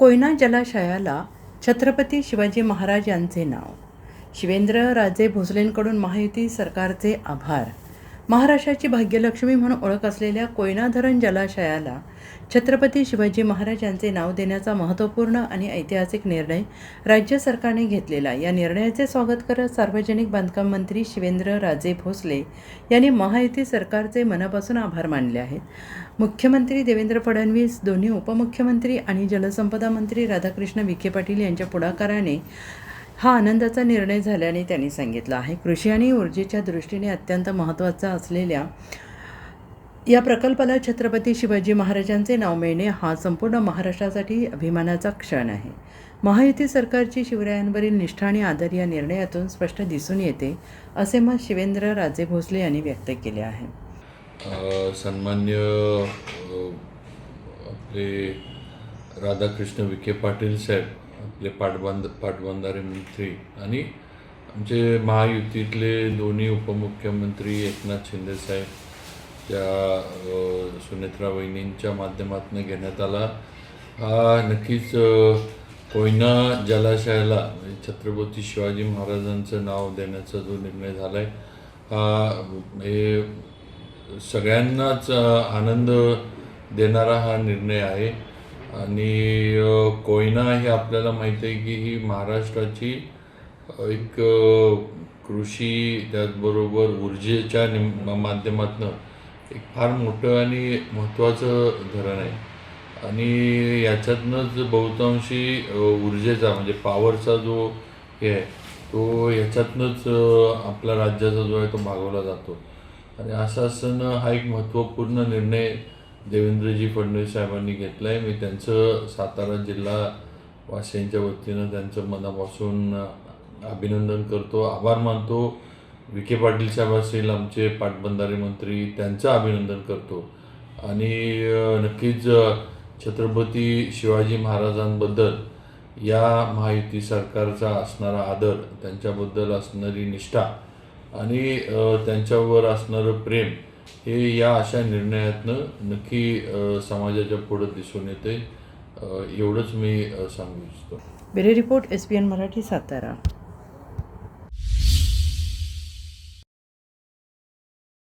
कोयना जलाशयाला छत्रपती शिवाजी महाराज यांचे नाव. शिवेंद्रराजे भोसलेंकडून महायुती सरकारचे आभार. महाराष्ट्राची भाग्यलक्ष्मी म्हणून ओळख असलेल्या कोयना धरण जलाशयाला छत्रपती शिवाजी महाराज यांचे नाव देण्याचा महत्त्वपूर्ण आणि ऐतिहासिक निर्णय राज्य सरकारने घेतलेला. या निर्णयाचे स्वागत करत सार्वजनिक बांधकाम मंत्री शिवेंद्रराजे भोसले यांनी महायुती सरकारचे मनापासून आभार मानले आहेत. मुख्यमंत्री देवेंद्र फडणवीस, दोन्ही उपमुख्यमंत्री आणि जलसंपदा मंत्री राधाकृष्ण विखे पाटील यांच्या पुढाकाराने हा आनंदाचा निर्णय झाल्याने त्यांनी सांगितलं आहे. कृषी आणि ऊर्जेच्या दृष्टीने अत्यंत महत्त्वाचा असलेल्या या प्रकल्पाला छत्रपती शिवाजी महाराजांचे नाव मिळणे हा संपूर्ण महाराष्ट्रासाठी अभिमानाचा क्षण आहे. महायुती सरकारची शिवरायांवरील निष्ठा आणि आदर या निर्णयातून स्पष्ट दिसून येते, असे मत शिवेंद्रराजे भोसले यांनी व्यक्त केले आहे. सन्मान्य आपले राधाकृष्ण विखे पाटील साहेब, आपले पाटबंधारे मंत्री आणि आमचे महायुतीतले दोन्ही उपमुख्यमंत्री एकनाथ शिंदे साहेब, त्या सुनेत्रा वहिनींच्या माध्यमातून घेण्यात आला. हा नक्कीच कोयना जलाशयाला छत्रपती शिवाजी महाराजांचं नाव देण्याचा जो निर्णय झाला आहे, हे सगळ्यांनाच आनंद देणारा हा निर्णय आहे. आणि कोयना हे आपल्याला माहीत आहे की ही महाराष्ट्राची एक कृषी त्याचबरोबर ऊर्जेच्या माध्यमातून एक फार मोठं आणि महत्त्वाचं धरण आहे. आणि याच्यातनंच बहुतांशी ऊर्जेचा म्हणजे पॉवरचा जो हे आहे तो याच्यातनंच आपल्या राज्याचा जो आहे तो भागवला जातो. आणि असं असताना हा एक महत्त्वपूर्ण निर्णय देवेंद्रजी फडणवीस साहेबांनी घेतला आहे. मी त्यांचं सातारा जिल्हा वासियांच्या वतीनं त्यांचं मनापासून अभिनंदन करतो, आभार मानतो. विखे पाटील साहेब असतील आमचे पाटबंधारे मंत्री, त्यांचं अभिनंदन करतो. आणि नक्कीच छत्रपती शिवाजी महाराजांबद्दल या महायुती सरकारचा असणारा आदर, त्यांच्याबद्दल असणारी निष्ठा आणि त्यांच्यावर असणारं प्रेम हे या अशा निर्णयातनं नक्की समाजाच्या पुढं दिसून येते. एवढंच मी सांगू इच्छितो. Bureau report, SBN Marathi, Satara.